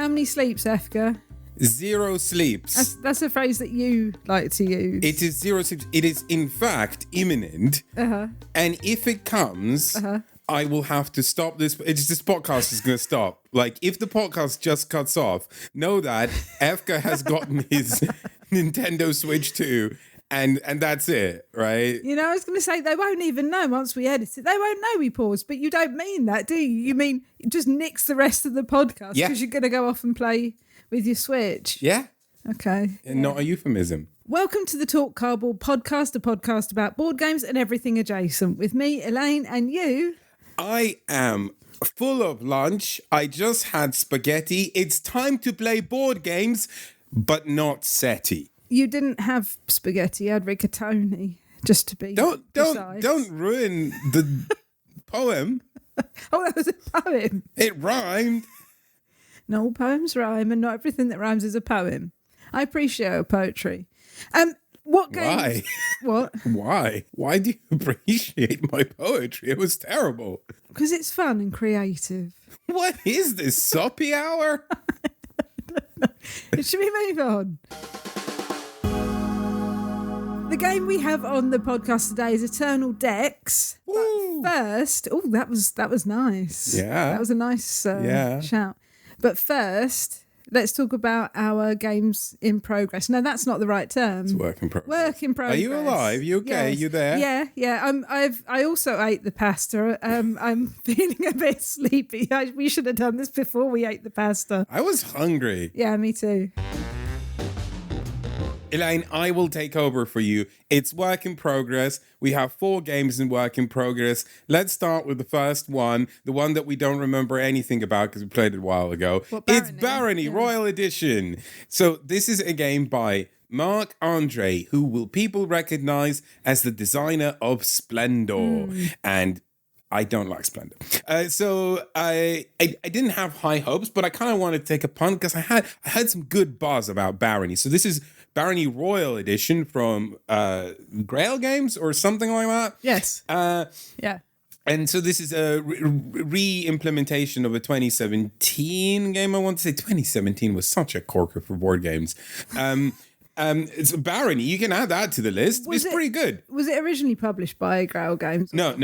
How many sleeps, Efka? 0 sleeps. That's a phrase that you like to use. It is 0 sleeps. It is, in fact, imminent. Uh-huh. And if it comes, I will have to stop this. This podcast is going to stop. Like, if the podcast just cuts off, know that Efka has gotten his Nintendo Switch 2. And that's it, right? You know, I was going to say, they won't even know once we edit it. They won't know we paused, but you don't mean that, do you? You mean it just nix the rest of the podcast because you're going to go off and play with your Switch? Yeah. Okay. And not a euphemism. Welcome to the Talk Cardboard podcast, a podcast about board games and everything adjacent. With me, Elaine, and you. I am full of lunch. I just had spaghetti. It's time to play board games, but not SETI. You didn't have spaghetti, you had rigatoni, just to be precise. Don't ruin the poem. Oh, that was a poem. It rhymed. Not all poems rhyme, and not everything that rhymes is a poem. I appreciate poetry. What game? Why? What? Why? Why do you appreciate my poetry? It was terrible. Because it's fun and creative. What is this, soppy hour? Should we move on? The game we have on the podcast today is Eternal Decks. Woo. But first, that was nice. Yeah. That was a nice shout. But first, let's talk about our games in progress. No, that's not the right term. It's work in progress. Work in progress. Are you alive? You okay? Yes. You there? Yeah. I also ate the pasta. I'm feeling a bit sleepy. We should have done this before we ate the pasta. I was hungry. Yeah, me too. Elaine, I will take over for you. It's work in progress. We have 4 games in work in progress. Let's start with the first one, the one that we don't remember anything about because we played it a while ago. It's Barony, Royal Edition. So this is a game by Marc Andre, who will people recognize as the designer of Splendor. And I don't like Splendor. So I didn't have high hopes, but I kind of wanted to take a punt because I had some good buzz about Barony. So this is Barony Royal Edition from Grail Games or something like that. Yes. Yeah. And so this is a re-implementation of a 2017 game. I want to say 2017 was such a corker for board games. It's Barony. You can add that to the list. It's pretty good. Was it originally published by Grail Games? No.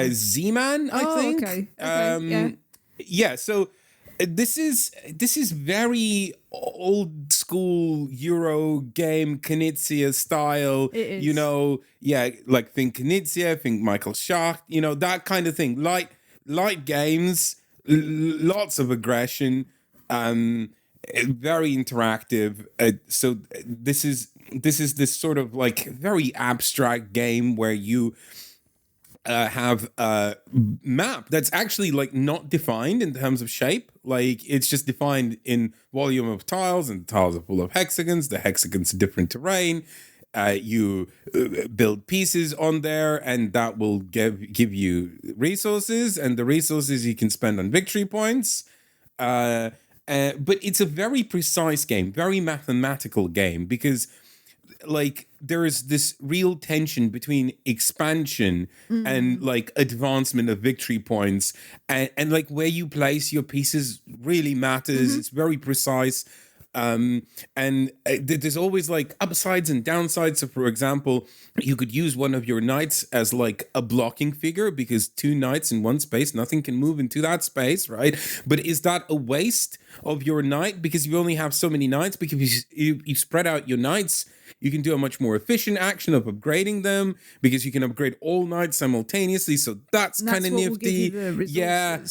Z-Man, I think. Okay. Yeah. So this is very old school Euro game, Knizia style. It is. You know, like think Knizia, think Michael Schacht. You know, that kind of thing. Light games, lots of aggression. Very interactive. So this is this sort of like very abstract game where you have a map that's actually like not defined in terms of shape. Like it's just defined in volume of tiles, and the tiles are full of hexagons. The hexagons are different terrain. You build pieces on there, and that will give you resources, and the resources you can spend on victory points. But it's a very precise game, very mathematical game, because like there is this real tension between expansion and like advancement of victory points, and like where you place your pieces really matters. It's very precise. And there's always like upsides and downsides. So for example, you could use one of your knights as like a blocking figure, because 2 knights in one space, nothing can move into that space, right? But is that a waste of your knight because you only have so many knights? Because you spread out your knights, you can do a much more efficient action of upgrading them, because you can upgrade all knights simultaneously. So that's kind of nifty. Yeah.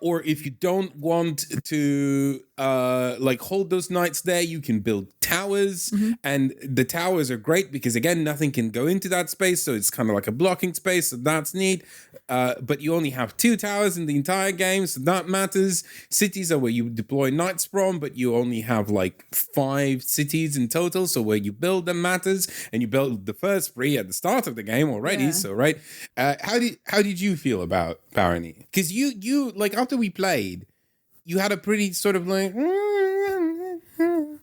Or if you don't want to like hold those knights there, you can build towers, and the towers are great because again, nothing can go into that space, so it's kind of like a blocking space, so that's neat. But you only have 2 towers in the entire game, so that matters. Cities are where you deploy knights from, but you only have like 5 cities in total, so where you build them matters, and you build the first 3 at the start of the game already. So right, how did you feel about Barony? Because you like after we played, you had a pretty sort of like.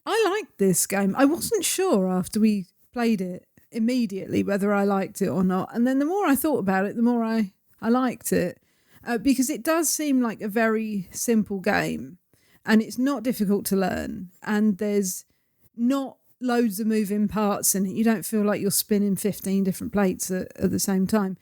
I liked this game. I wasn't sure after we played it immediately whether I liked it or not. And then the more I thought about it, the more I liked it. Because it does seem like a very simple game. and it's not difficult to learn, and there's not loads of moving parts in it. You don't feel like you're spinning 15 different plates at the same time.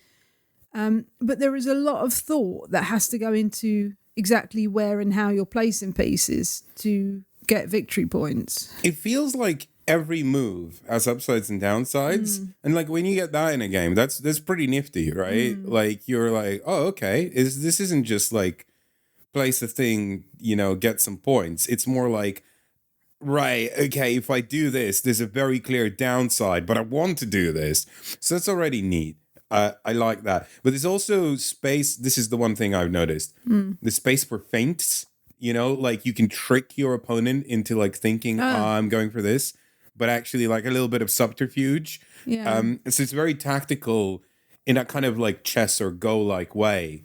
But there is a lot of thought that has to go into exactly where and how you're placing pieces to get victory points. It feels like every move has upsides and downsides. And like when you get that in a game, that's pretty nifty, right? Like you're like, oh, okay. This isn't just like place a thing, get some points. It's more like, right, okay, if I do this, there's a very clear downside, but I want to do this. So that's already neat. I like that. But there's also space. This is the one thing I've noticed. The space for feints, like you can trick your opponent into like thinking, I'm going for this, but actually like a little bit of subterfuge. Yeah. So it's very tactical in a kind of like chess or go like way,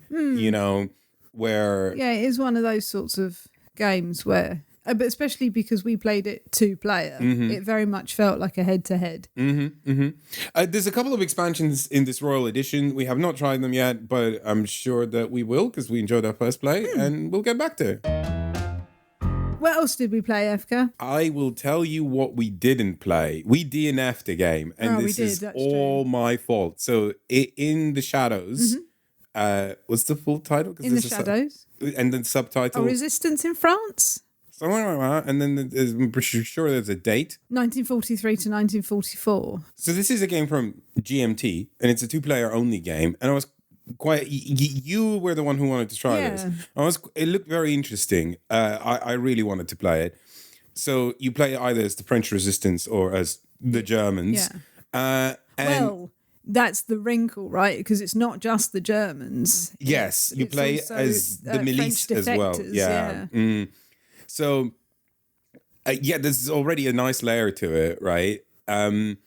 where... Yeah, it is one of those sorts of games where... But especially because we played it 2-player, it very much felt like a head-to-head. There's a couple of expansions in this Royal Edition. We have not tried them yet, but I'm sure that we will because we enjoyed our first play, and we'll get back to it. What else did we play, Efka? I will tell you what we didn't play. We DNF'd a game, and this is all my fault. So, In the Shadows, what's the full title? In the Shadows. And then subtitle... Resistance in France? Something like that. And then I'm pretty sure there's a date. 1943 to 1944. So this is a game from GMT, and it's a 2-player only game. And I was quite... You were the one who wanted to try this. It looked very interesting. I really wanted to play it. So you play either as the French Resistance or as the Germans. Yeah. Well, that's the wrinkle, right? Because it's not just the Germans. Yes, you play as the milice as well. Yeah. So, there's already a nice layer to it, right? And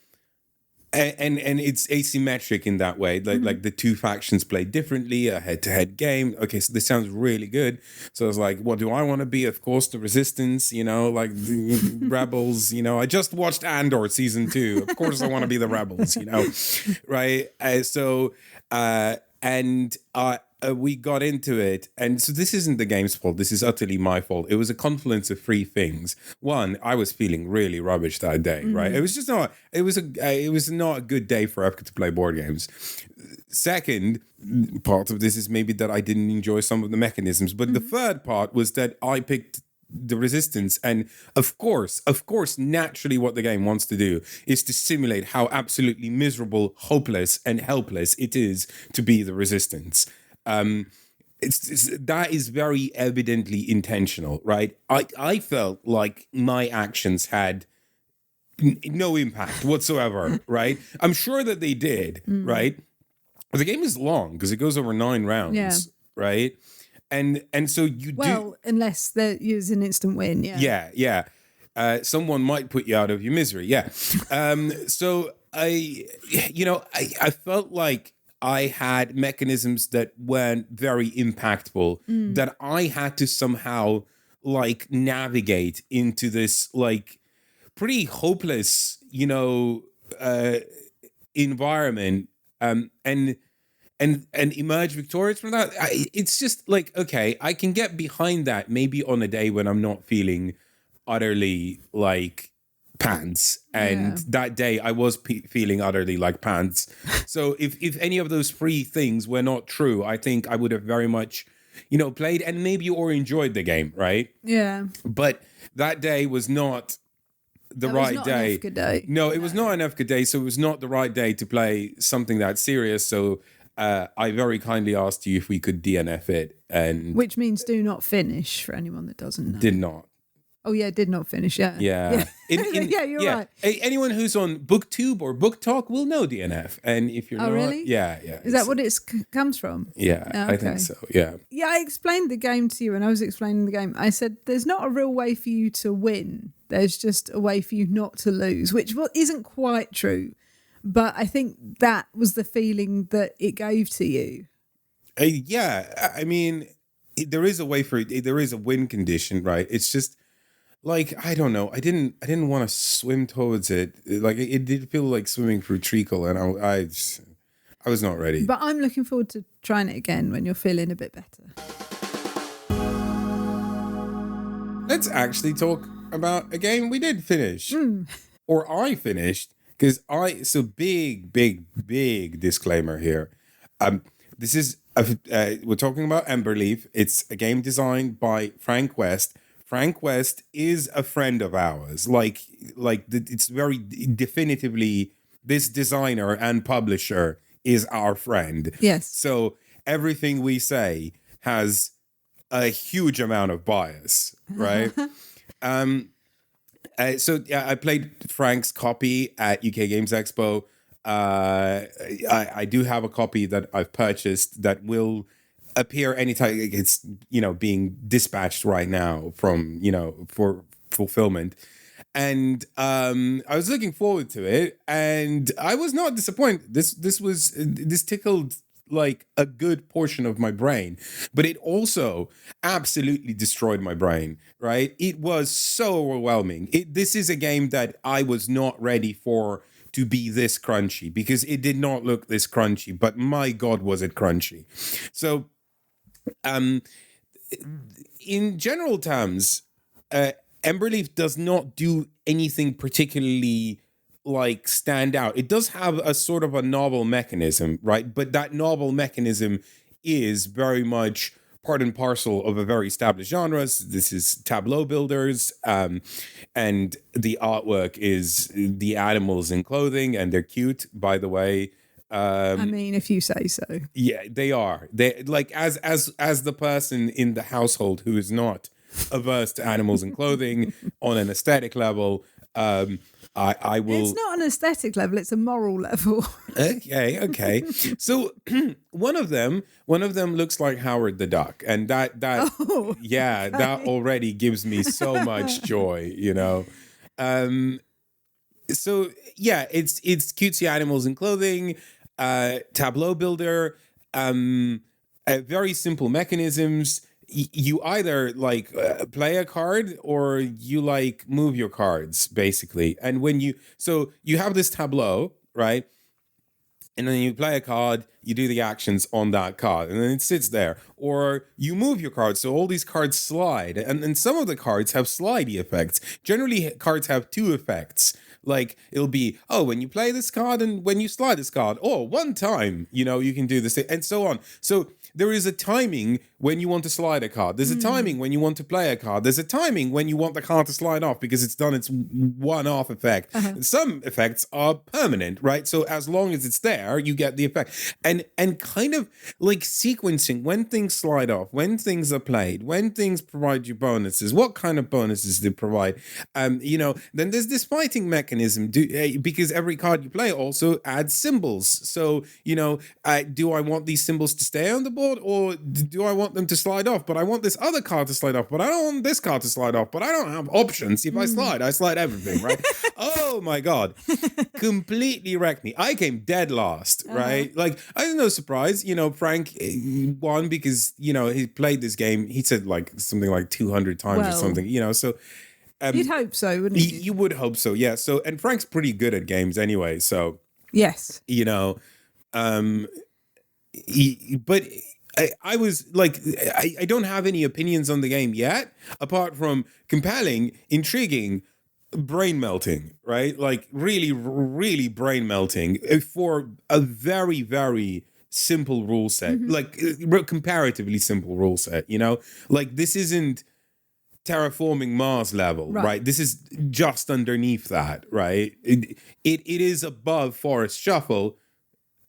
it's asymmetric in that way. Like the two factions play differently, a head-to-head game. Okay, so this sounds really good. So I was like, what do I want to be? Of course, the Resistance, like the rebels, I just watched Andor season 2. Of course I want to be the rebels, right? We got into it, and so this isn't the game's fault. This is utterly my fault. It was a confluence of 3 things. One, I was feeling really rubbish that day, right? It was just not. It was not a good day for Efka to play board games. Second, part of this is maybe that I didn't enjoy some of the mechanisms, but the third part was that I picked the Resistance, and of course, naturally what the game wants to do is to simulate how absolutely miserable, hopeless, and helpless it is to be the Resistance. That is very evidently intentional, right? I felt like my actions had no impact whatsoever, right? I'm sure that they did, right? But the game is long because it goes over 9 rounds, right? And so you unless there is an instant win, yeah. Someone might put you out of your misery, So I felt like I had mechanisms that weren't very impactful, that I had to somehow like navigate into this like pretty hopeless, environment, and emerge victorious from that. It's just like, okay, I can get behind that maybe on a day when I'm not feeling utterly like pants, and that day I was feeling utterly like pants. So if any of those 3 things were not true, I think I would have very much played and maybe or enjoyed the game, right? But that day was not the right day. An Efka day. No, it was not an Efka day, so it was not the right day to play something that serious. So I very kindly asked you if we could DNF it, and which means do not finish for anyone that doesn't know. Did not. Oh yeah, did not finish. Yeah. You're right. Anyone who's on BookTube or BookTalk will know DNF, and if you're not, really? Yeah. Is that what it comes from? Yeah, okay. I think so. Yeah. Yeah, I explained the game to you, and I was explaining the game. I said, "There's not a real way for you to win. There's just a way for you not to lose," which isn't quite true, but I think that was the feeling that it gave to you. I mean, there is a way for it. There is a win condition, right? It's just. Like, I don't know. I didn't want to swim towards it. Like, it did feel like swimming through treacle, and I was not ready. But I'm looking forward to trying it again when you're feeling a bit better. let's actually talk about a game we did finish. Or I finished, because so big disclaimer here. This is, we're talking about Emberleaf. It's a game designed by Frank West. Frank West is a friend of ours. It's very definitively, this designer and publisher is our friend. Yes. So everything we say has a huge amount of bias, right? So I played Frank's copy at UK Games Expo. I do have a copy that I've purchased that will appear anytime. It's, being dispatched right now from, for fulfillment. And I was looking forward to it, and I was not disappointed. This tickled like a good portion of my brain, but it also absolutely destroyed my brain, right? It was so overwhelming. This is a game that I was not ready for to be this crunchy, because it did not look this crunchy, but my God, was it crunchy. So, in general terms, Emberleaf does not do anything particularly like stand out. It does have a sort of a novel mechanism, right? But that novel mechanism is very much part and parcel of a very established genre. This is tableau builders, and the artwork is the animals in clothing, and they're cute, by the way. I mean, if you say so. Yeah, they are. They like, as the person in the household who is not averse to animals and clothing on an aesthetic level, I will. It's not an aesthetic level; it's a moral level. Okay. So one of them looks like Howard the Duck, and that that already gives me so much joy, So yeah, it's cutesy animals in clothing, tableau builder, very simple mechanisms. You either play a card or you move your cards, basically. And when you have this tableau, right? And then you play a card, you do the actions on that card, and then it sits there. Or you move your cards, so all these cards slide. And some of the cards have slidey effects. Generally, cards have two effects. Like, it'll be, when you play this card and when you slide this card, one time, you can do this, and so on. So there is a timing when you want to slide a card. There's a timing when you want to play a card. There's a timing when you want the card to slide off because it's done its one-off effect. Some effects are permanent, right? So as long as it's there, you get the effect. And kind of like sequencing when things slide off, when things are played, when things provide you bonuses, what kind of bonuses they provide. Then there's this fighting mechanism, because every card you play also adds symbols. So, do I want these symbols to stay on the board, or do I want them to slide off? But I want this other card to slide off, but I don't want this card to slide off, but I don't have options. If I slide everything, right? Oh my God. Completely wrecked me. I came dead last, right? Like, I was no surprise. Frank won because, he played this game, he said something like 200 times or something, so... You'd hope so, wouldn't you? You would hope so, yeah. So, and Frank's pretty good at games anyway, so... Yes. But I was like, I don't have any opinions on the game yet, apart from compelling, intriguing, brain melting, right? Like, really, really brain melting for a very, very simple rule set, comparatively simple rule set, Like, this isn't terraforming Mars level, right? This is just underneath that, right? It is above Forest Shuffle,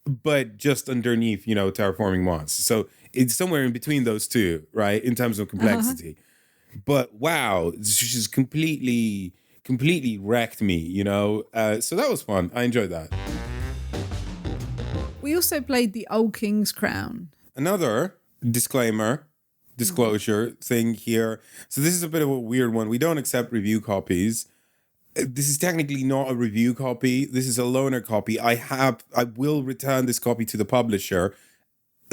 but just underneath, terraforming Mars. So it's somewhere in between those two, right? In terms of complexity. But wow, this just completely wrecked me, So that was fun. I enjoyed that. We also played the Old King's Crown. Another disclosure thing here. So this is a bit of a weird one. We don't accept review copies. This is technically not a review copy. This is a loaner copy. I will return this copy to the publisher,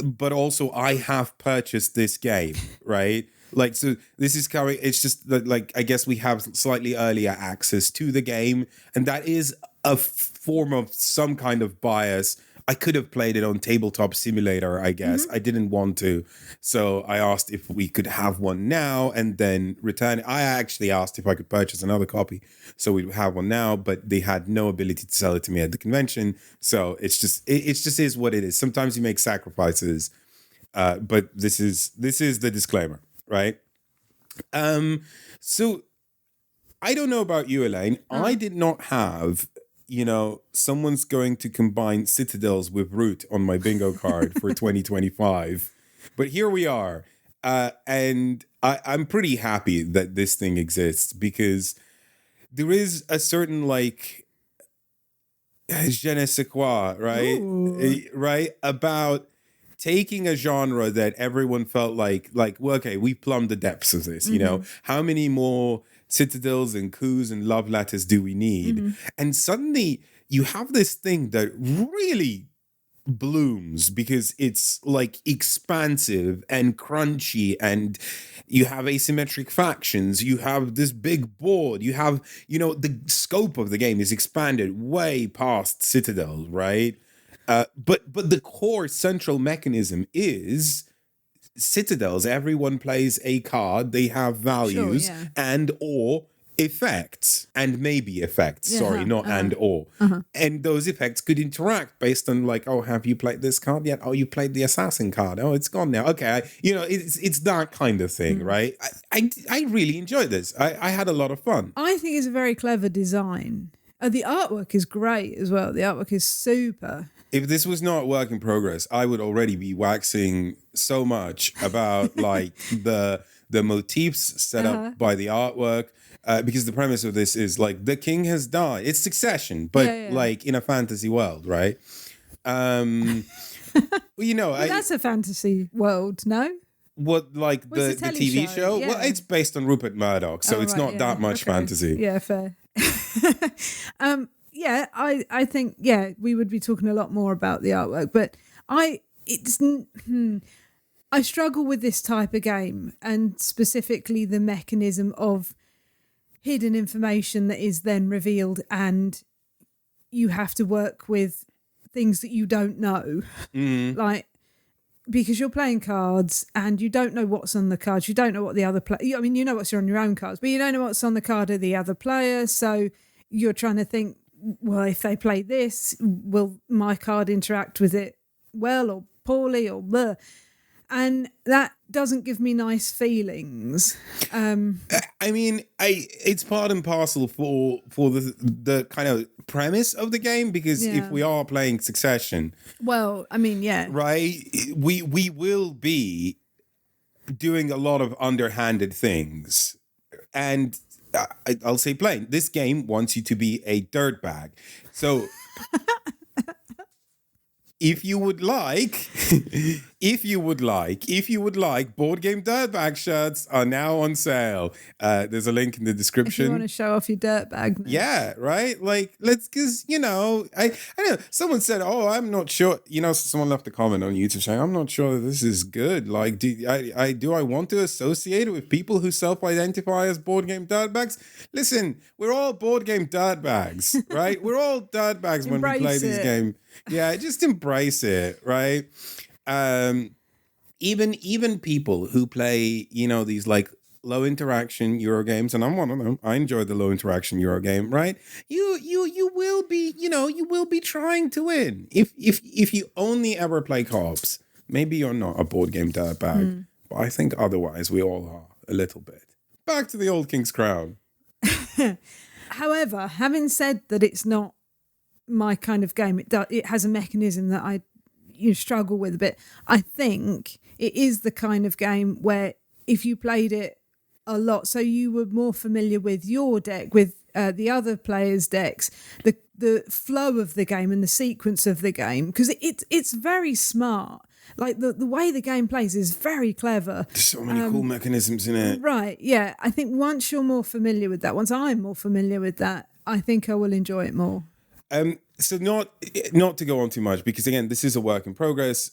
but also I have purchased this game, right? So this is coming. It's just that, I guess we have slightly earlier access to the game, and that is a form of some kind of bias I could have played it on Tabletop Simulator, I guess. I didn't want to. So I asked if we could have one now and then return it. I actually asked if I could purchase another copy so we'd have one now, but they had no ability to sell it to me at the convention. So it just is what it is. Sometimes you make sacrifices, but this is the disclaimer, right? So I don't know about you, Elaine. I did not have, someone's going to combine citadels with root on my bingo card for 2025. But here we are. And I'm pretty happy that this thing exists because there is a certain je ne sais quoi, right? Right? About taking a genre that everyone felt like, well, okay, we plumbed the depths of this, how many more citadels and coups and love letters do we need? And suddenly you have this thing that really blooms because it's expansive and crunchy, and you have asymmetric factions, you have this big board, you have, the scope of the game is expanded way past citadel, right? But the core central mechanism is citadels. Everyone plays a card. They have values and or effects, and maybe effects. Sorry, not and or. And those effects could interact based on have you played this card yet? Oh, you played the assassin card. Oh, it's gone now. Okay, it's that kind of thing, right? I really enjoyed this. I had a lot of fun. I think it's a very clever design. The artwork is great as well. The artwork is super. If this was not work in progress, I would already be waxing so much about the motifs set up by the artwork, because the premise of this is the king has died. It's Succession, but in a fantasy world, right? Well, that's a fantasy world, no? What the TV show? Yeah. Well, it's based on Rupert Murdoch, so it's not that much fantasy. Yeah, fair. I think we would be talking a lot more about the artwork, but I struggle with this type of game, and specifically the mechanism of hidden information that is then revealed, and you have to work with things that you don't know, because you're playing cards and you don't know what's on the cards. You don't know what the other player. I mean, you know what's on your own cards, but you don't know what's on the card of the other player. So you're trying to think, well, if they play this, will my card interact with it well or poorly or blah? And that doesn't give me nice feelings. I mean, it's part and parcel for the kind of premise of the game, because if we are playing Succession, well, I mean, right, we will be doing a lot of underhanded things, and I'll say plain, this game wants you to be a dirtbag. So if you would like, Board Game Dirtbag shirts are now on sale. There's a link in the description. If you want to show off your dirtbag. Yeah, right? Because, I know, someone said, oh, I'm not sure, someone left a comment on YouTube saying, I'm not sure that this is good. Do I want to associate it with people who self-identify as Board Game Dirtbags? Listen, we're all Board Game Dirtbags, right? We're all dirtbags when we play this game. Yeah, just embrace it, right? Even people who play, these low interaction Euro games, and I'm one of them. I enjoy the low interaction Euro game, right? You will be, you will be trying to win. If you only ever play co-ops, maybe you're not a Board Game dirtbag. But I think otherwise we all are a little bit. Back to the old King's Crown. However, having said that, it's not my kind of game. It has a mechanism that I struggle with a bit. I think it is the kind of game where if you played it a lot, so you were more familiar with your deck, with the other players' decks, the flow of the game and the sequence of the game, because it's very smart. The way the game plays is very clever. There's so many cool mechanisms in it. Right, yeah. I think once you're more familiar with that, once I'm more familiar with that, I think I will enjoy it more. So not to go on too much, because again, this is a work in progress.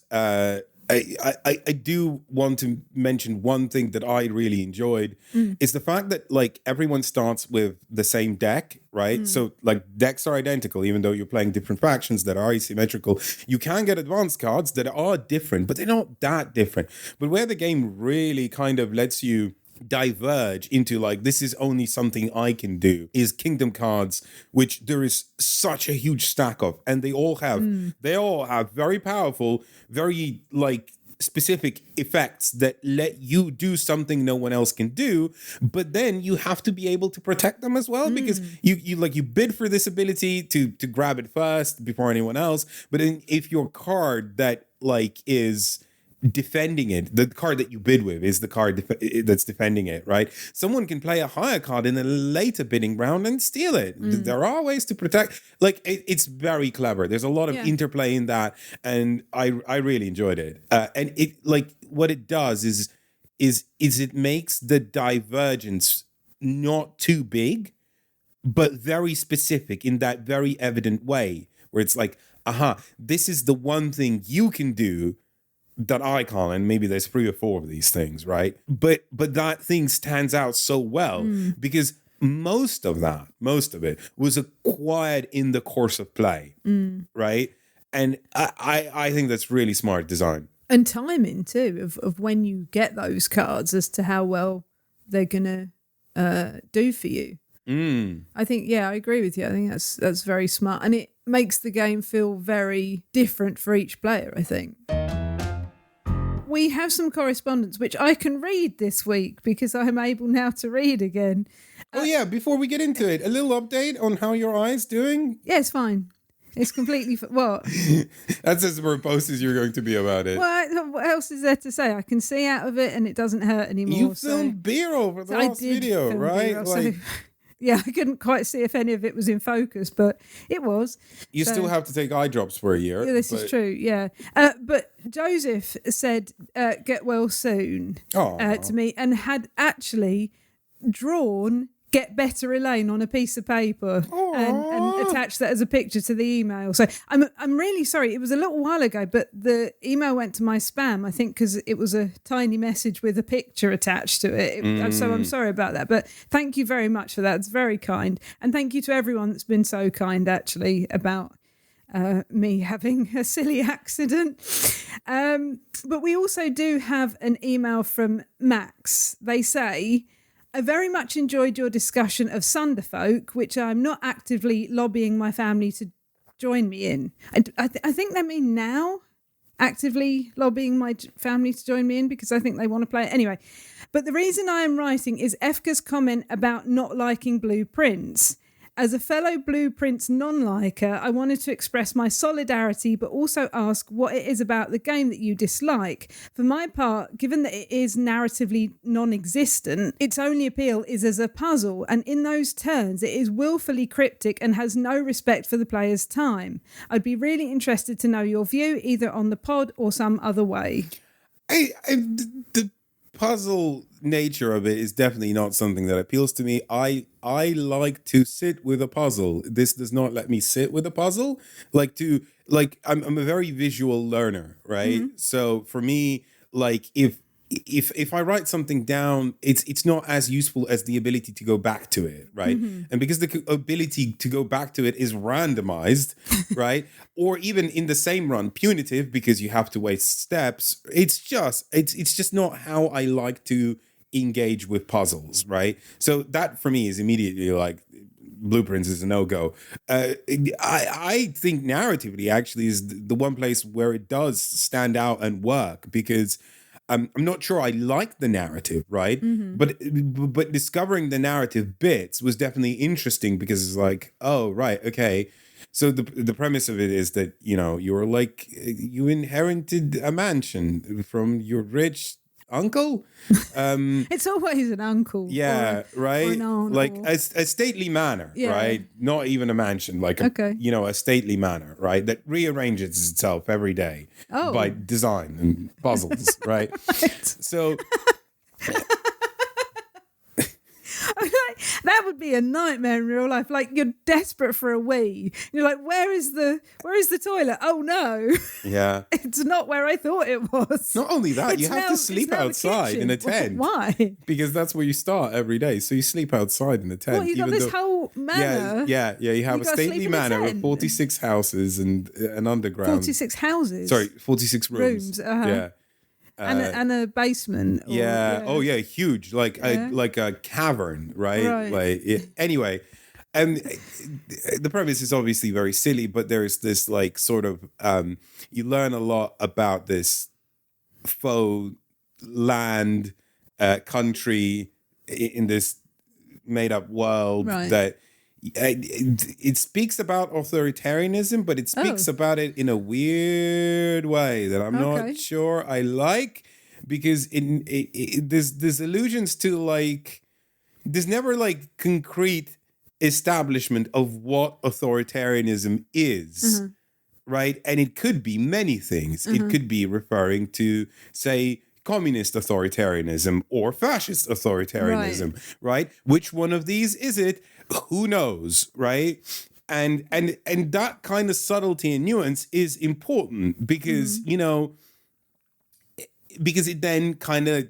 I do want to mention one thing that I really enjoyed is the fact that like everyone starts with the same deck, right? So like decks are identical, even though you're playing different factions that are asymmetrical. You can get advanced cards that are different, but they're not that different. But where the game really kind of lets you diverge into like this is only something I can do is kingdom cards, which there is such a huge stack of, and they all have very powerful, very like specific effects that let you do something no one else can do, but then you have to be able to protect them as well, because you bid for this ability to grab it first before anyone else, but then if your card that like is defending it, the card that you bid with is the card that's defending it, right? Someone can play a higher card in a later bidding round and steal it. There are ways to protect. Like it's very clever. There's a lot of interplay in that, and I really enjoyed it. And it like what it does is it makes the divergence not too big, but very specific in that very evident way, where it's like, this is the one thing you can do that I can't, and maybe there's 3 or 4 of these things, right? But that thing stands out so well because most of it was acquired in the course of play, right? And I think that's really smart design. And timing too, of when you get those cards as to how well they're gonna do for you. I think, I agree with you. I think that's very smart, and it makes the game feel very different for each player, I think. We have some correspondence, which I can read this week because I'm able now to read again. Before we get into it, a little update on how your eye's doing? Yeah, it's fine. It's completely... What? That's as verbose as you're going to to about it. Well, what else is there to say? I can see out of it and it doesn't hurt anymore. You filmed B-roll for the last video, right? Like... Yeah, I couldn't quite see if any of it was in focus, but it was. You still have to take eye drops for a year. Yeah, this is true, yeah. But Joseph said, get well soon to me, and had actually drawn Get Better Elaine on a piece of paper and attach that as a picture to the email. So I'm really sorry. It was a little while ago, but the email went to my spam, I think, because it was a tiny message with a picture attached to it. So I'm sorry about that. But thank you very much for that. It's very kind. And thank you to everyone that's been so kind, actually, about me having a silly accident. But we also do have an email from Max. They say... I very much enjoyed your discussion of Sunderfolk, which I'm not actively lobbying my family to join me in. I think they mean now, actively lobbying my family to join me in, because I think they want to play it anyway. But the reason I am writing is Efka's comment about not liking blueprints. As a fellow blueprints non-liker, I wanted to express my solidarity, but also ask what it is about the game that you dislike. For my part, given that it is narratively non-existent, its only appeal is as a puzzle, and in those terms, it is willfully cryptic and has no respect for the player's time. I'd be really interested to know your view, either on the pod or some other way. The puzzle nature of it is definitely not something that appeals to me. I like to sit with a puzzle. This does not let me sit with a puzzle. I'm a very visual learner, right? So for me, like if I write something down, it's not as useful as the ability to go back to it, right? And because the ability to go back to it is randomized, right? Or even in the same run, punitive, because you have to waste steps. It's just not how I like to engage with puzzles, right? So that for me is immediately like blueprints is a no-go. I think narratively actually is the one place where it does stand out and work, because I'm not sure I like the narrative, right? But discovering the narrative bits was definitely interesting, because it's like, oh, right, okay. So the premise of it is that, you inherited a mansion from your rich uncle. It's always an uncle. Yeah, right. Or an aunt, like a stately manor, right? Not even a mansion, like a stately manor, right? That rearranges itself every day by design and puzzles, right? So that that would be a nightmare in real life. Like, you're desperate for a wee. You're like, where is the toilet? Oh no. Yeah. It's not where I thought it was. Not only that, you have to sleep it's now the outside in a kitchen. tent. Why? Because that's where you start every day. So you sleep outside in a tent. What, you got this whole manor? Yeah. You have You a gotta sleep stately in a manor with tent? 46 houses and an underground. 46 houses? Sorry, 46 rooms. Uh-huh. Yeah. And a basement. Oh yeah, huge, like a cavern, right? Anyway, and the premise is obviously very silly, but there's this like sort of you learn a lot about this faux land country in this made up world that. It speaks about authoritarianism, but it speaks about it in a weird way that I'm not sure I like, because there's allusions to like there's never like concrete establishment of what authoritarianism is, right? And it could be many things. It could be referring to, say, communist authoritarianism or fascist authoritarianism, right? Which one of these is it? Who knows, right? And that kind of subtlety and nuance is important because, because it then kind of,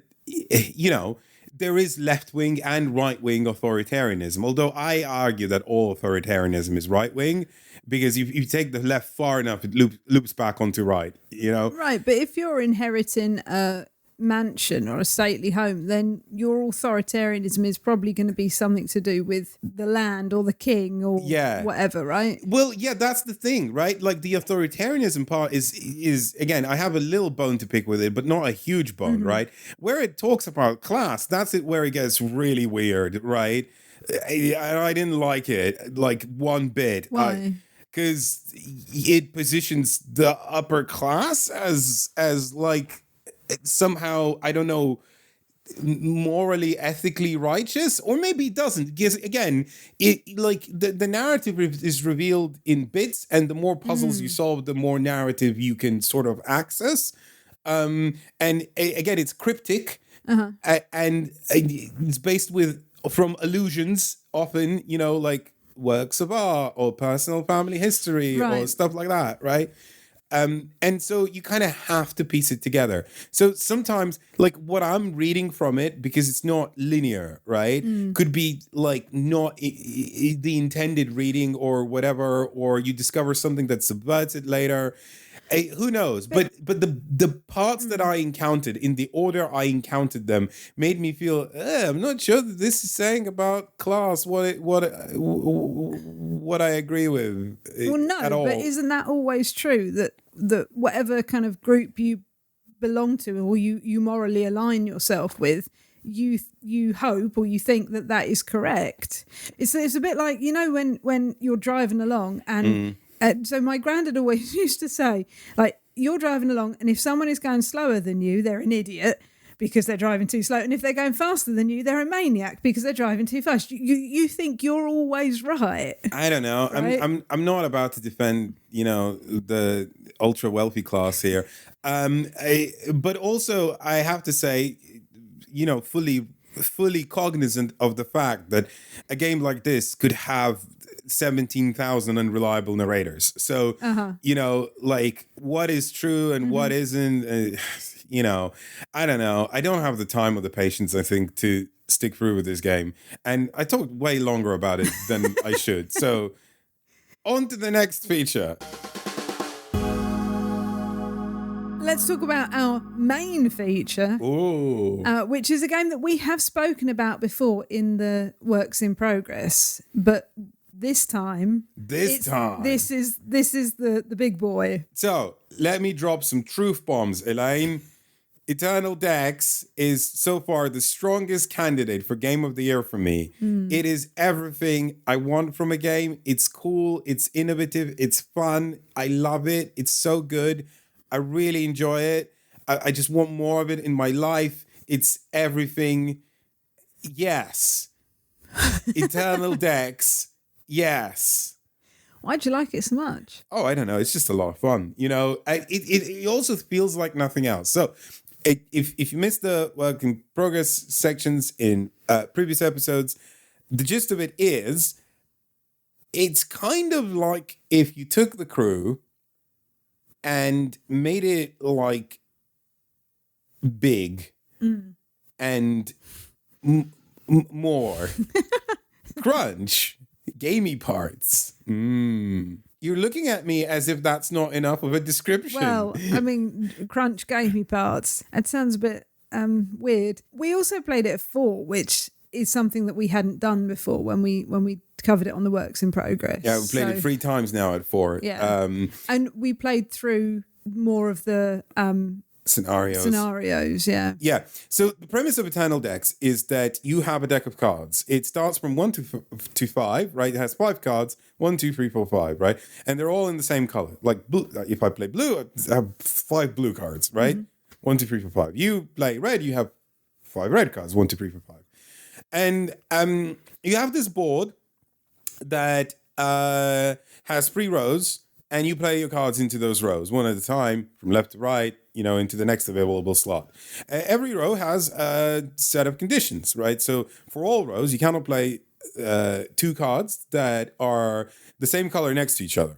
there is left-wing and right-wing authoritarianism, although I argue that all authoritarianism is right-wing, because if you take the left far enough, it loops back onto right, Right, but if you're inheriting a mansion or a stately home, then your authoritarianism is probably going to be something to do with the land or the king or whatever, right? Well, yeah, that's the thing, right? Like the authoritarianism part is again, I have a little bone to pick with it, but not a huge bone, right? Where it talks about class, that's it where it gets really weird, right? I didn't like it, like one bit. Why? Because it positions the upper class as like somehow, I don't know, morally, ethically righteous, or maybe it doesn't, because again, it like the narrative is revealed in bits, and the more puzzles you solve, the more narrative you can sort of access. And again, it's cryptic, and it's based from allusions, often, like works of art or personal family history or stuff like that, right? And so you kind of have to piece it together. So sometimes, like what I'm reading from it, because it's not linear, right? Could be like not the intended reading or whatever, or you discover something that subverts it later. Who knows? But the parts that I encountered in the order I encountered them made me feel I'm not sure that this is saying about class what I agree with. Well, no, at all. But isn't that always true that whatever kind of group you belong to or you morally align yourself with, you hope or you think that is correct. It's a bit like, when you're driving along and. So my granddad always used to say, like, you're driving along and if someone is going slower than you, they're an idiot because they're driving too slow. And if they're going faster than you, they're a maniac because they're driving too fast. You think you're always right. I don't know. Right? I'm not about to defend, the ultra wealthy class here. But also I have to say, fully cognizant of the fact that a game like this could have 17,000 unreliable narrators. So, like what is true and what isn't, I don't know. I don't have the time or the patience, I think, to stick through with this game. And I talked way longer about it than I should. So on to the next feature. Let's talk about our main feature, which is a game that we have spoken about before in the Works in Progress, but this time, this is the big boy. So let me drop some truth bombs, Elaine. Eternal Dex is so far the strongest candidate for Game of the Year for me. It is everything I want from a game. It's cool. It's innovative. It's fun. I love it. It's so good. I really enjoy it. I just want more of it in my life. It's everything. Yes. Eternal Dex. Yes. Why'd you like it so much? Oh, I don't know. It's just a lot of fun. It also feels like nothing else. So if you missed the work in progress sections in previous episodes, the gist of it is, it's kind of like if you took the crew and made it like big and more crunch, gamey parts. You're looking at me as if that's not enough of a description. Well, I mean, crunch gamey parts. It sounds a bit weird. We also played it at 4, which is something that we hadn't done before when we covered it on the Works in Progress. Yeah, we played it 3 times now at 4. Yeah, and we played through more of the scenarios. Yeah. So the premise of Eternal Decks is that you have a deck of cards. It starts from 1 to 5, right? It has 5 cards, 1, 2, 3, 4, 5, right? And they're all in the same color. Like blue, if I play blue, I have 5 blue cards, right? 1, 2, 3, 4, 5. You play red, you have 5 red cards, 1, 2, 3, 4, 5. And you have this board that has 3 rows, and you play your cards into those rows one at a time, from left to right, into the next available slot. Every row has a set of conditions, right? So for all rows, you cannot play 2 cards that are the same color next to each other.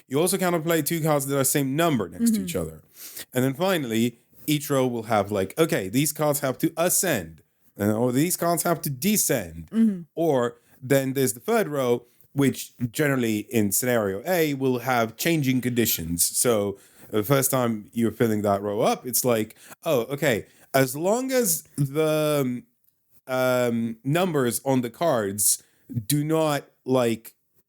You also cannot play 2 cards that are the same number next to each other. And then finally, each row will have okay, these cards have to ascend, or these cards have to descend. Or then there's the third row, which generally in scenario A will have changing conditions. So the first time you're filling that row up, it's like, oh, okay, as long as the numbers on the cards do not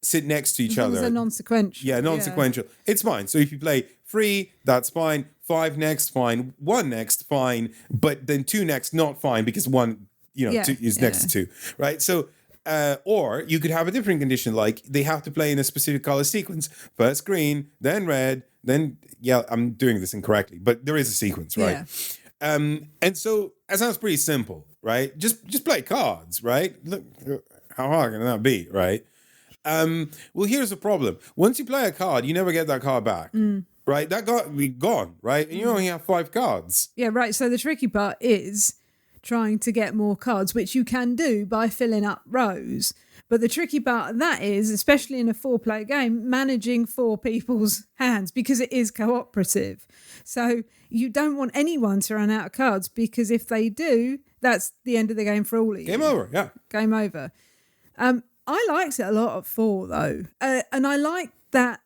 sit next to each other. As long as they're non-sequential. Yeah, non-sequential. Yeah. It's fine. So if you play 3, that's fine. 5 next, fine. 1 next, fine. But then 2 next, not fine, because 1, 2 is next to 2, right? So, or you could have a different condition, like they have to play in a specific color sequence. First green, then red, then, I'm doing this incorrectly, but there is a sequence, right? Yeah. And so that sounds pretty simple, right? Just play cards, right? Look, how hard can that be, right? Well, here's the problem. Once you play a card, you never get that card back, right? That card will be gone, right? And you only have 5 cards. Yeah, right. So the tricky part is trying to get more cards, which you can do by filling up rows. But the tricky part of that is, especially in a 4-player game, managing 4 people's hands, because it is cooperative. So you don't want anyone to run out of cards, because if they do, that's the end of the game for all of you. Game over, yeah. Game over. I liked it a lot at 4, though. And I like that,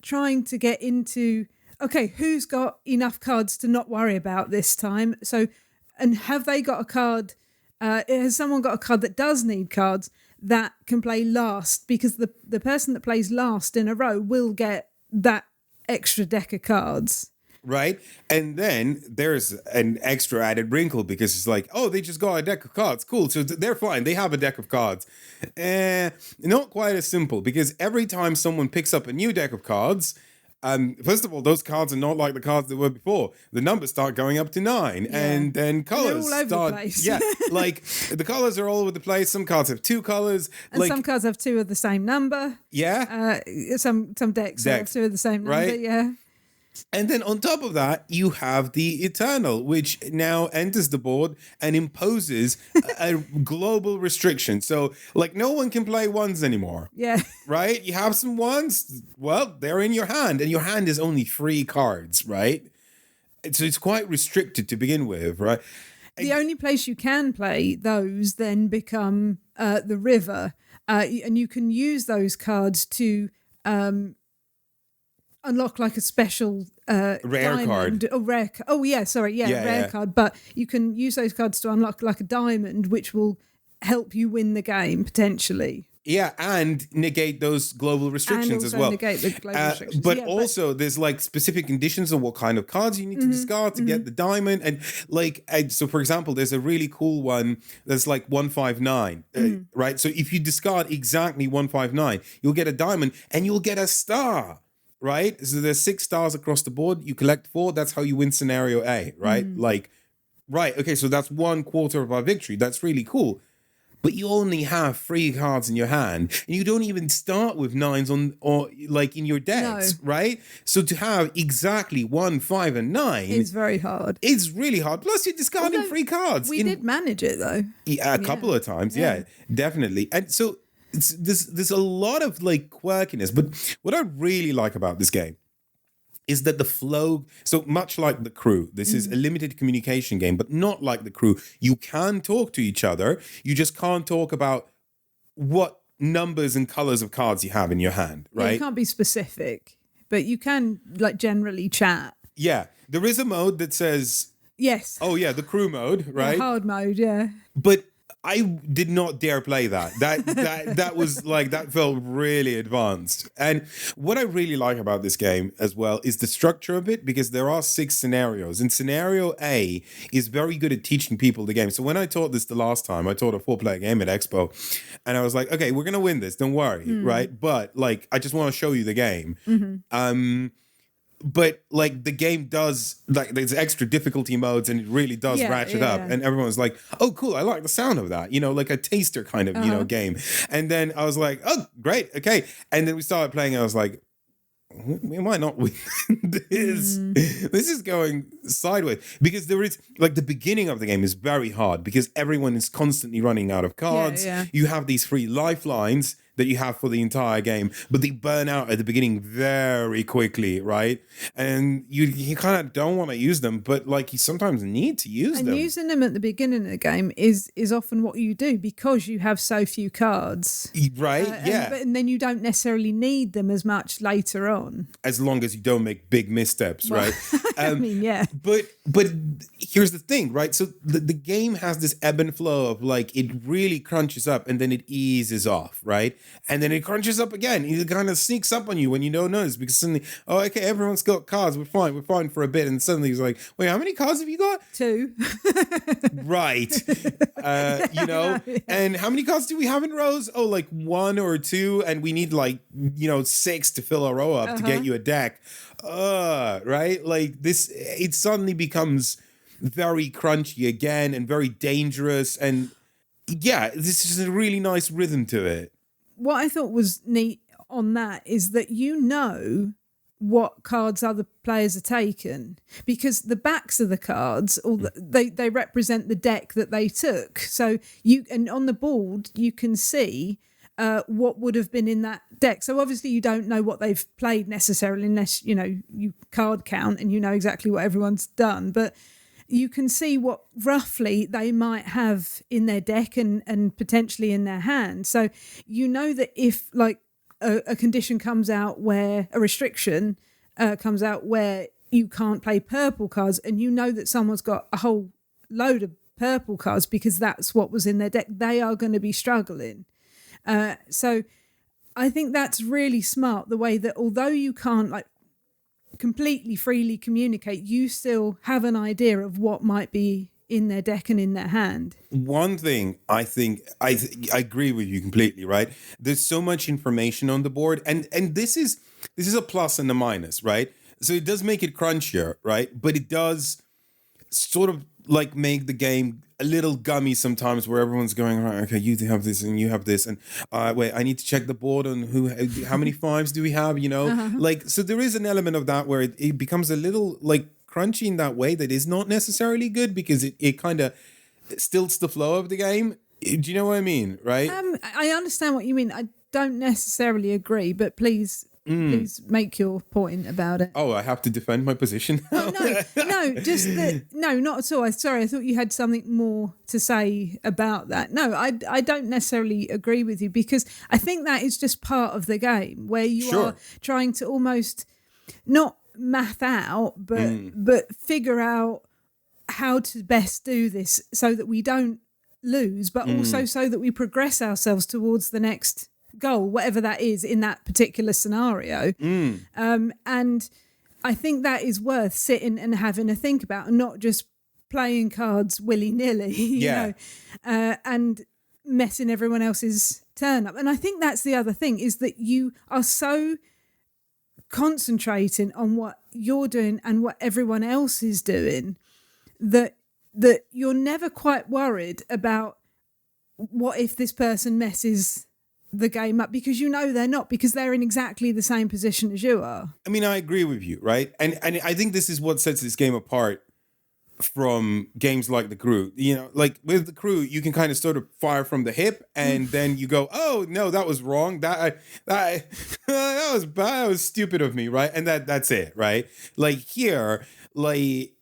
trying to get into, okay, who's got enough cards to not worry about this time? So, and have they got a card, has someone got a card that does need cards that can play last? Because the person that plays last in a row will get that extra deck of cards. Right? And then there's an extra added wrinkle, because it's like, oh, they just got a deck of cards. Cool. So they're fine. They have a deck of cards. Not quite as simple, because every time someone picks up a new deck of cards, first of all, those cards are not like the cards that were before. The numbers start going up to 9, and then colors all over start. The place. Yeah, the colors are all over the place. Some cards have 2 colors, and some cards have 2 of the same number. Yeah, some decks have 2 of the same number. Right? Yeah. And then on top of that, you have the Eternal, which now enters the board and imposes a global restriction. So, no one can play 1s anymore. Yeah. Right? You have some 1s, well, they're in your hand, and your hand is only 3 cards, right? So it's quite restricted to begin with, right? The only place you can play those then become the river, and you can use those cards to unlock a special rare diamond, card. Rare card. But you can use those cards to unlock a diamond, which will help you win the game potentially. Yeah, and negate those global restrictions as well. Negate the global restrictions. But also, there's specific conditions on what kind of cards you need to discard to get the diamond. And so, for example, there's a really cool one that's 159, right? So if you discard exactly 159, you'll get a diamond and you'll get a star. Right? So there's 6 stars across the board. You collect 4. That's how you win scenario A, right? Right. Okay, so that's 1/4 of our victory. That's really cool. but you only have 3 cards in your hand, and you don't even start with 9s on or like in your decks, right? So to have exactly 1, 5, and 9 It's very hard. It's really hard. Plus, you're discarding 3 cards. We did manage it though. Yeah, a couple of times, yeah, definitely. And so there's a lot of like quirkiness, but what I really like about this game is that the flow, so much like The Crew, this is a limited communication game, but not like The Crew. You can talk to each other, you just can't talk about what numbers and colors of cards you have in your hand, right? Yeah, you can't be specific, but you can like generally chat. Yeah, there is a mode that says, yes. Oh yeah, the crew mode, right? The hard mode, yeah. But I did not dare play that. That was like, that felt really advanced. And what I really like about this game as well is the structure of it, because there are 6 scenarios. And scenario A is very good at teaching people the game. So when I taught this the last time, I taught a 4-player game at Expo, and I was like, okay, we're going to win this. Don't worry, right? But like, I just want to show you the game. But like the game does, like, there's extra difficulty modes, and it really does ratchet up. And everyone's like, oh cool, I like the sound of that, you know, like a taster kind of you know game. And then I was like, oh great, okay. And then we started playing, and I was like, we might not win this. This is going sideways, because there is like, the beginning of the game is very hard because everyone is constantly running out of cards. You have these 3 lifelines that you have for the entire game, but they burn out at the beginning very quickly, right? And you kind of don't want to use them, but like, you sometimes need to use them. And using them at the beginning of the game is often what you do, because you have so few cards, right? And then you don't necessarily need them as much later on, as long as you don't make big missteps, right? I mean, yeah. But here's the thing, right? So the game has this ebb and flow of like, it really crunches up and then it eases off, right? And then it crunches up again. It kind of sneaks up on you when you don't notice, because suddenly, oh, okay, everyone's got cards. We're fine for a bit. And suddenly he's like, wait, how many cards have you got? 2. Right. You know, and how many cards do we have in rows? Oh, like 1 or 2. And we need like, you know, 6 to fill a row up to get you a deck. Right? Like this, it suddenly becomes very crunchy again and very dangerous. And yeah, this is a really nice rhythm to it. What I thought was neat on that is that you know what cards other players are taken, because the backs of the cards, or they represent the deck that they took. So and on the board you can see what would have been in that deck. So obviously you don't know what they've played necessarily, unless you know, you card count and you know exactly what everyone's done, but you can see what roughly they might have in their deck and potentially in their hand. So you know that if like a condition comes out, where a restriction comes out where you can't play purple cards, and you know that someone's got a whole load of purple cards because that's what was in their deck, they are going to be struggling. So I think that's really smart, the way that although you can't like completely freely communicate, you still have an idea of what might be in their deck and in their hand. One thing I think, I agree with you completely, right? There's so much information on the board, and this is a plus and a minus, right? So it does make it crunchier, right? But it does sort of like make the game a little gummy sometimes, where everyone's going, right, okay, you have this and you have this, and wait, I need to check the board on how many 5s do we have, you know? Like, so there is an element of that where it becomes a little like crunchy in that way that is not necessarily good, because it kind of stilts the flow of the game. Do you know what I mean, right? I understand what you mean. I don't necessarily agree, but please make your point about it. Oh, I have to defend my position. No, just that. No, not at all. Sorry, I thought you had something more to say about that. No, I don't necessarily agree with you, because I think that is just part of the game, where you are trying to almost not math out, but figure out how to best do this so that we don't lose, but also so that we progress ourselves towards the next goal, whatever that is in that particular scenario. And I think that is worth sitting and having a think about, and not just playing cards willy-nilly, you know, and messing everyone else's turn up. And I think that's the other thing, is that you are so concentrating on what you're doing and what everyone else is doing that you're never quite worried about what if this person messes the game up? Because you know they're not, because they're in exactly the same position as you are. I mean, I agree with you, right? And I think this is what sets this game apart from games like The Crew. You know, like with The Crew, you can kind of sort of fire from the hip, and then you go, "Oh no, that was wrong. That was bad. That was stupid of me," right? And that's it, right? Like here, like.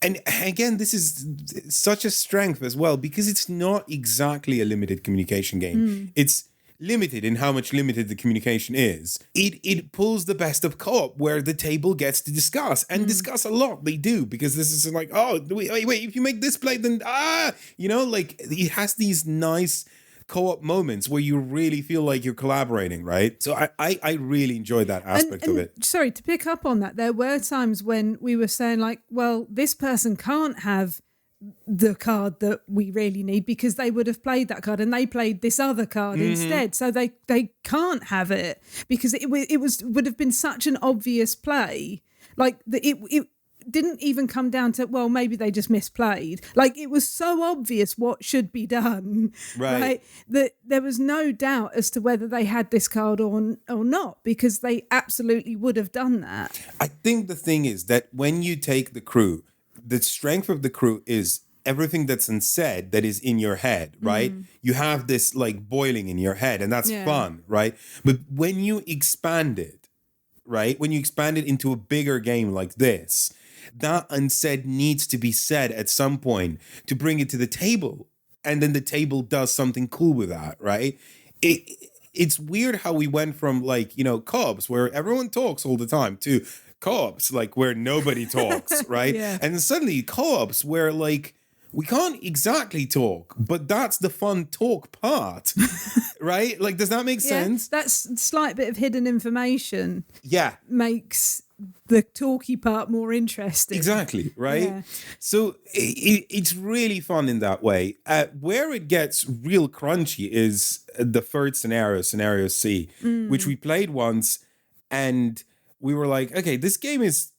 And again, this is such a strength as well, because it's not exactly a limited communication game. It's limited in how much limited the communication is. It pulls the best of co-op, where the table gets to discuss and discuss a lot. They do, because this is like, oh, wait, if you make this play, then like it has these nice co-op moments where you really feel like you're collaborating, right? So I really enjoyed that aspect of it. Sorry, to pick up on that, there were times when we were saying like, well, this person can't have the card that we really need because they would have played that card and they played this other card instead. So they can't have it because it would have been such an obvious play. Like it didn't even come down to, well, maybe they just misplayed. Like it was so obvious what should be done, right? That there was no doubt as to whether they had this card or not, because they absolutely would have done that. I think the thing is that when you take The Crew, the strength of The Crew is everything that's unsaid that is in your head, right? You have this like boiling in your head, and that's fun, right? But when you expand it, right? When you expand it into a bigger game like this, that unsaid needs to be said at some point to bring it to the table. And then the table does something cool with that, right? It's weird how we went from like, co-ops where everyone talks all the time to co-ops like where nobody talks, right? And suddenly co-ops where like we can't exactly talk, but that's the fun talk part, right? Like, does that make sense? That's a slight bit of hidden information. Yeah. Makes the talky part more interesting. Exactly, right? Yeah. So it's really fun in that way. Where it gets real crunchy is the third scenario C, which we played once, and we were like, okay, this game is,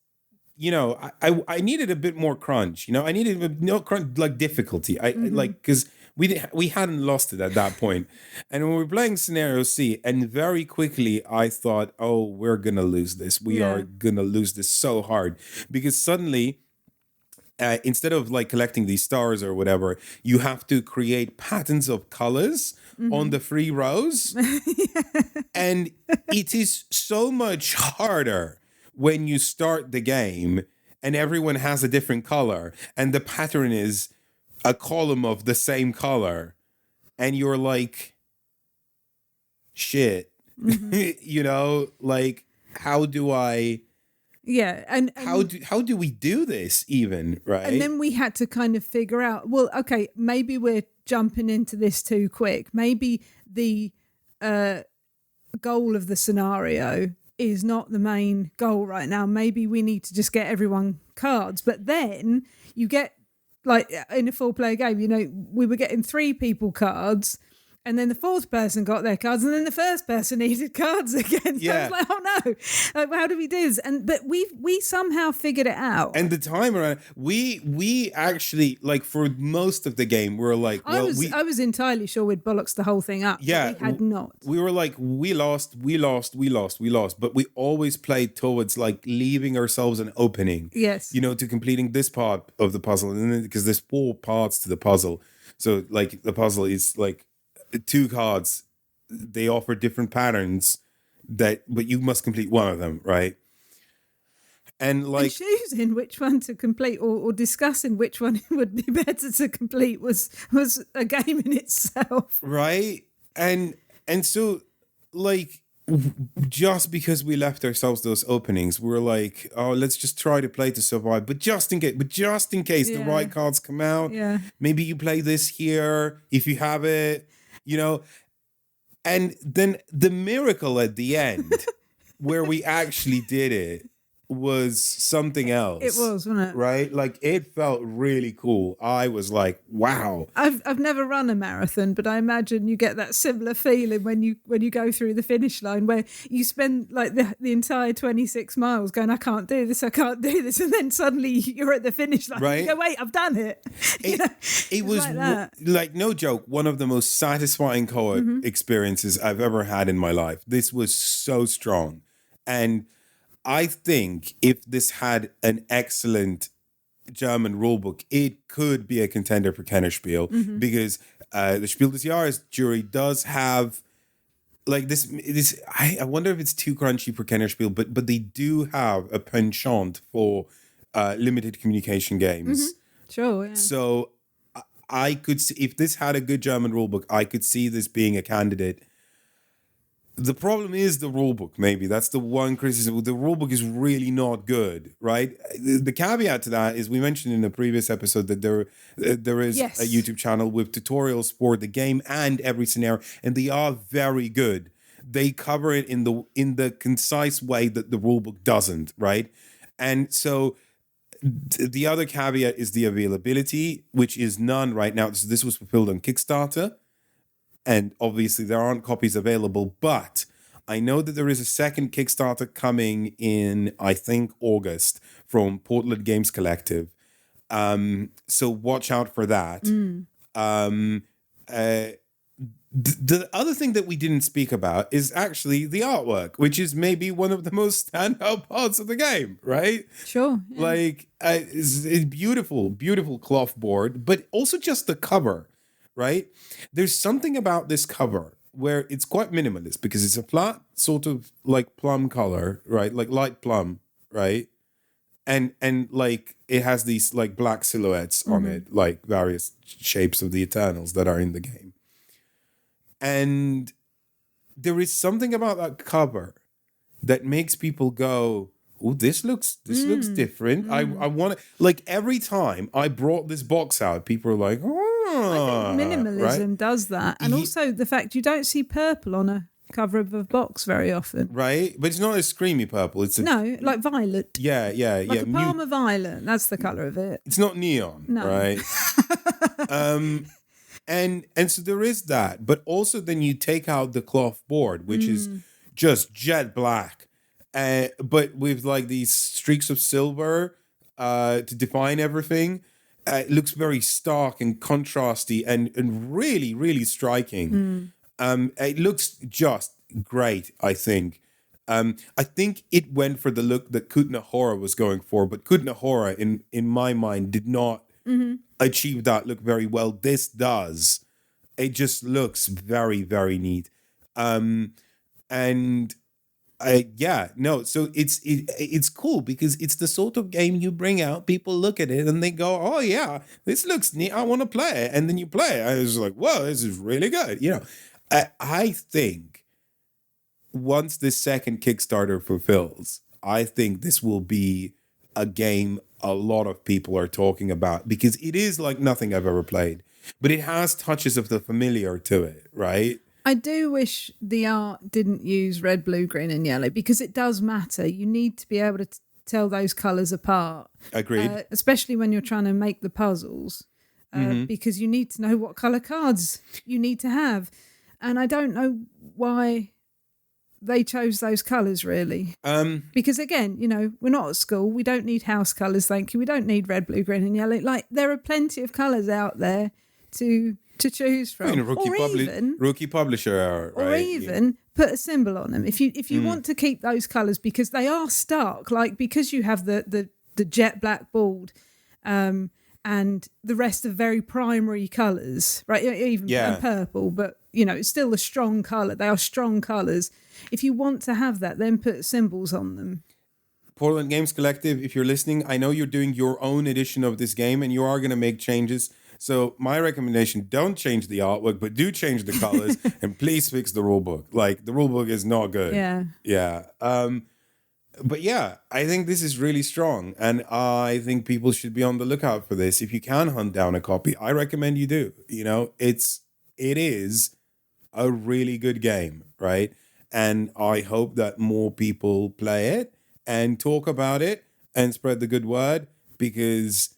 I needed a bit more crunch. I needed no crunch, like difficulty. Because we hadn't lost it at that point. And when we were playing scenario C, and very quickly I thought, oh, we're gonna lose this. We are gonna lose this so hard, because suddenly, instead of like collecting these stars or whatever, you have to create patterns of colors on the free rows, and it is so much harder when you start the game and everyone has a different color and the pattern is a column of the same color, and you're like, shit, like, how do I... Yeah, and how do we do this even, right? And then we had to kind of figure out, well, okay, maybe we're jumping into this too quick. Maybe the goal of the scenario is not the main goal right now. Maybe we need to just get everyone cards. But then you get, like in a 4-player game, we were getting 3 people cards, and then the 4th person got their cards, and then the first person needed cards again. So I was like, oh no, how do we do this? But we somehow figured it out. And the time around, we actually, like, for most of the game, we were like, well, I was entirely sure we'd bollocks the whole thing up. Yeah, but we had not. We were like, we lost, but we always played towards like leaving ourselves an opening. Yes. To completing this part of the puzzle, and then because there's 4 parts to the puzzle, so like the puzzle is like 2 cards, they offer different patterns but you must complete one of them, right? And like choosing which one to complete or discussing which one would be better to complete was a game in itself, right? And so like just because we left ourselves those openings, we're like, oh, let's just try to play to survive, but just in case the right cards come out, maybe you play this here if you have it. And then the miracle at the end where we actually did it was something else. It was, wasn't it? Right? Like, it felt really cool. I was like, wow. I've never run a marathon, but I imagine you get that similar feeling when you go through the finish line, where you spend like the entire 26 miles going, I can't do this, and then suddenly you're at the finish line. Right? You go, wait, I've done it. It was like that. like, no joke, one of the most satisfying co-op experiences I've ever had in my life. This was so strong. And I think if this had an excellent German rulebook, it could be a contender for Kennerspiel, because the Spiel des Jahres jury does have like this. I wonder if it's too crunchy for Kennerspiel, but they do have a penchant for limited communication games. Sure. Yeah. So I could see, if this had a good German rulebook, I could see this being a candidate. The problem is the rulebook, maybe. That's the one criticism. The rulebook is really not good, right? The caveat to that is, we mentioned in a previous episode that there is Yes. a YouTube channel with tutorials for the game and every scenario, and they are very good. They cover it in the concise way that the rulebook doesn't, right? And so the other caveat is the availability, which is none right now. This was fulfilled on Kickstarter. And obviously there aren't copies available, but I know that there is a second Kickstarter coming in, I think, August, from Portland Games Collective. So watch out for that. The other thing that we didn't speak about is actually the artwork, which is maybe one of the most standout parts of the game, right? Sure. Yeah. Like, it's beautiful, beautiful cloth board, but also just the cover. Right? There's something about this cover where it's quite minimalist, because it's a flat sort of like plum color, right? Like light plum, right? And like it has these like black silhouettes on it, like various shapes of the Eternals that are in the game. And there is something about that cover that makes people go, oh, this looks different. I want to, like, every time I brought this box out, people are like, oh, I think minimalism right? does that. And also the fact you don't see purple on a cover of a box very often. Right? But it's not a screamy purple. It's like violet. Yeah. Like a Parma violet. That's the colour of it. It's not neon, right? And so there is that. But also then you take out the cloth board, which is just jet black, but with like these streaks of silver to define everything. It looks very stark and contrasty and really, really striking. It looks just great, I think. I think it went for the look that Kutna Horror was going for, but Kutna Horror, in my mind, did not achieve that look very well. This does. It just looks very, very neat. So it's cool, because it's the sort of game you bring out, people look at it and they go, oh yeah, this looks neat, I want to play it. And then you play it. I was like, whoa, this is really good. You know, I think once this second Kickstarter fulfills, I think this will be a game a lot of people are talking about, because it is like nothing I've ever played, but it has touches of the familiar to it, right? I do wish the art didn't use red, blue, green and yellow, because it does matter. You need to be able to tell those colours apart. Agreed. Especially when you're trying to make the puzzles, because you need to know what colour cards you need to have. And I don't know why they chose those colours, really. Because again, you know, we're not at school. We don't need house colours, thank you. We don't need red, blue, green and yellow. Like, there are plenty of colours out there to choose from. I mean, rookie publisher, right? Or even put a symbol on them. If you want to keep those colours, because they are stark, like, because you have the jet black board, and the rest of very primary colours, right? Even and purple, but you know, it's still a strong colour. They are strong colours. If you want to have that, then put symbols on them. Portland Games Collective, if you're listening, I know you're doing your own edition of this game and you are going to make changes. So my recommendation, don't change the artwork, but do change the colors and please fix the rulebook. Like, the rulebook is not good. Yeah. But yeah, I think this is really strong, and I think people should be on the lookout for this. If you can hunt down a copy, I recommend you do. You know, it is a really good game, right? And I hope that more people play it and talk about it and spread the good word, because